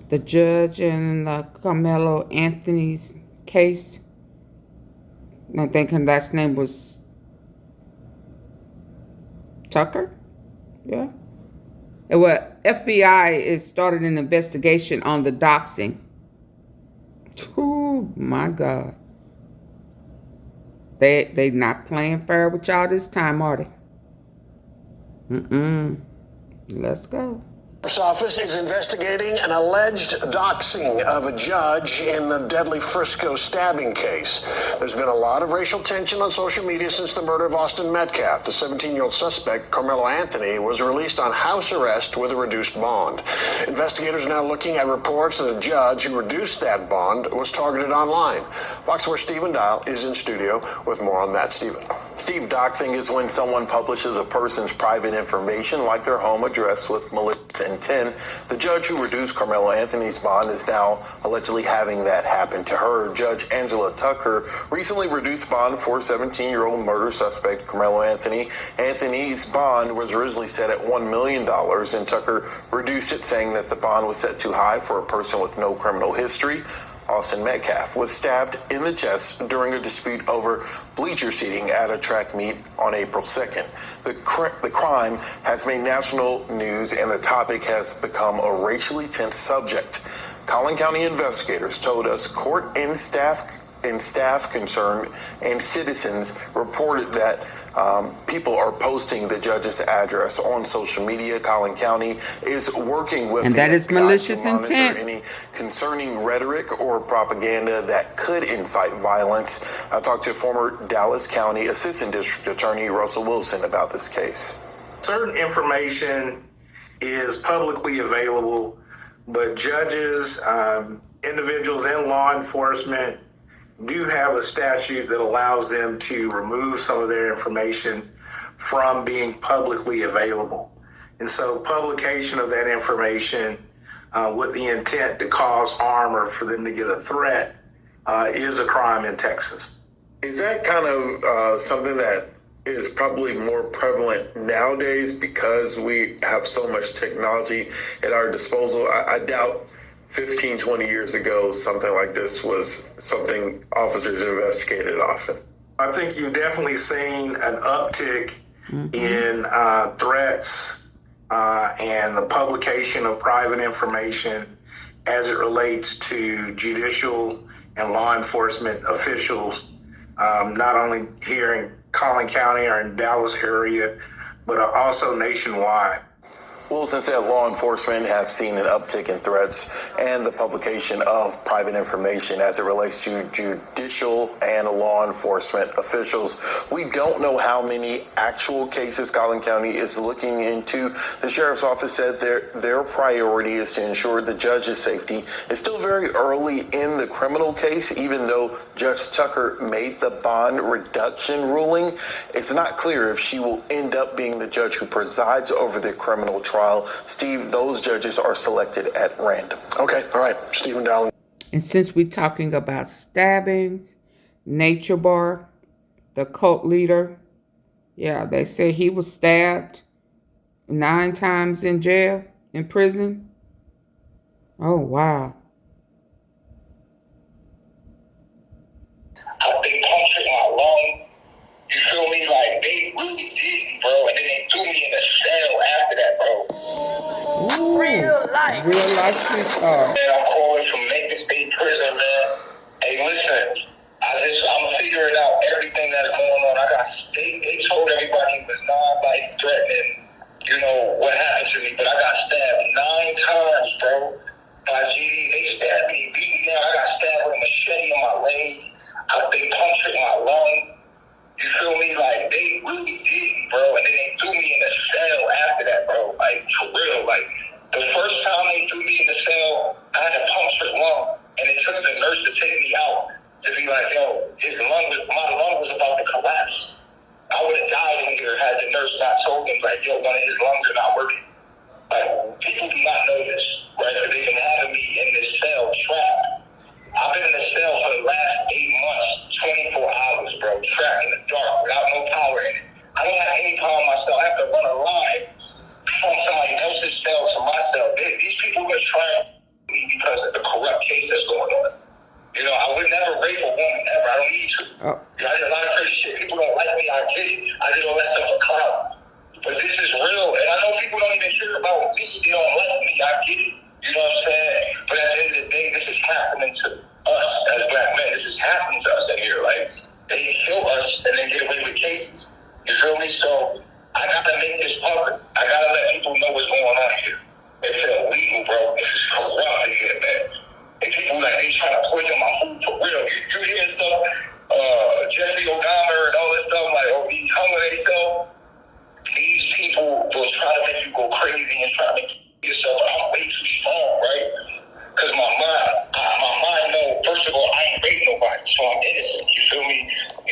The judge in Carmelo Anthony's case, I think her last name was Tucker. Yeah. Well, FBI is started an investigation on the doxing. Oh my God. They not playing fair with y'all this time, are they? Let's go. Office is investigating an alleged doxing of a judge in the deadly Frisco stabbing case. There's been a lot of racial tension on social media since the murder of Austin Metcalf. The 17-year-old suspect, Carmelo Anthony, was released on house arrest with a reduced bond. Investigators are now looking at reports that a judge who reduced that bond was targeted online. Fox 4 Stephen Dial is in studio with more on that. Stephen. Steve, doxing is when someone publishes a person's private information, like their home address, with malicious intent. The judge who reduced Carmelo Anthony's bond is now allegedly having that happen to her. Judge Angela Tucker recently reduced bond for 17-year-old murder suspect Carmelo Anthony. Anthony's bond was originally set at $1 million, and Tucker reduced it, saying that the bond was set too high for a person with no criminal history. Austin Metcalf was stabbed in the chest during a dispute over bleacher seating at a track meet on April 2nd. The crime has made national news, and the topic has become a racially tense subject. Collin County investigators told us court and staff concerned and citizens reported that people are posting the judge's address on social media. Collin County is working with and that is malicious intent. Any concerning rhetoric or propaganda that could incite violence. I talked to former Dallas County Assistant District Attorney Russell Wilson about this case. Certain information is publicly available, but judges, individuals in law enforcement do have a statute that allows them to remove some of their information from being publicly available. And so publication of that information with the intent to cause harm or for them to get a threat is a crime in Texas. Is that kind of something that is probably more prevalent nowadays because we have so much technology at our disposal? I doubt 15, 20 years ago, something like this was something officers investigated often. I think you've definitely seen an uptick in threats and the publication of private information as it relates to judicial and law enforcement officials, not only here in Collin County or in Dallas area, but also nationwide. Wilson said law enforcement have seen an uptick in threats and the publication of private information as it relates to judicial and law enforcement officials. We don't know how many actual cases Collin County is looking into. The sheriff's office said their priority is to ensure the judge's safety. It's still very early in the criminal case, even though Judge Tucker made the bond reduction ruling. It's not clear if she will end up being the judge who presides over the criminal trial. Steve, those judges are selected at random. Okay, all right, Stephen Dowling. And since we're talking about stabbings, NATUREBOY, the cult leader, yeah, they say he was stabbed 9 times in prison. Oh, wow. They punctured my lung. You feel me? Like, they really did, bro. And then they threw me in a cell after that, bro. Ooh, real life street star. Man, I'm calling from Memphis State Prison, man. Hey, listen, I'm figuring out everything that's going on. They told everybody it was non-life threatening, you know, what happened to me, but I got stabbed 9 times, bro. By GD, they stabbed me, beat me down. I got stabbed with a machete in my leg. They punctured my lung. You feel me? Like, they really did, bro. And then they threw me in a cell after that, bro. Like, for real. Like, the first time they threw me in the cell, I had a punctured lung. And it took the nurse to take me out to be like, yo, my lung was about to collapse. I would have died in here had the nurse not told him, like, yo, one of his lungs are not working. Like, people do not know this, right? Because they've been having me in this cell trapped. I've been in the cell for the last 8 months, 24 hours, bro, trapped in the dark without no power in it. I don't have any power myself. I have to run a line from somebody else's cell to my cell. These people have been trying me I get it. You know what I'm saying? But at the end of the day, this is happening to us as black men. This is happening to us in here. Like, they kill us and then get away with cases. You feel me? So I gotta make this public. I gotta let people know what's going on here. It's illegal, bro. This is corrupt here, man. And people like they trying to poison my food for real. You hear stuff, Jeffrey O'Donnell and all this stuff, like, oh, these holiday stuff. These people will try to make you go crazy and try to make yourself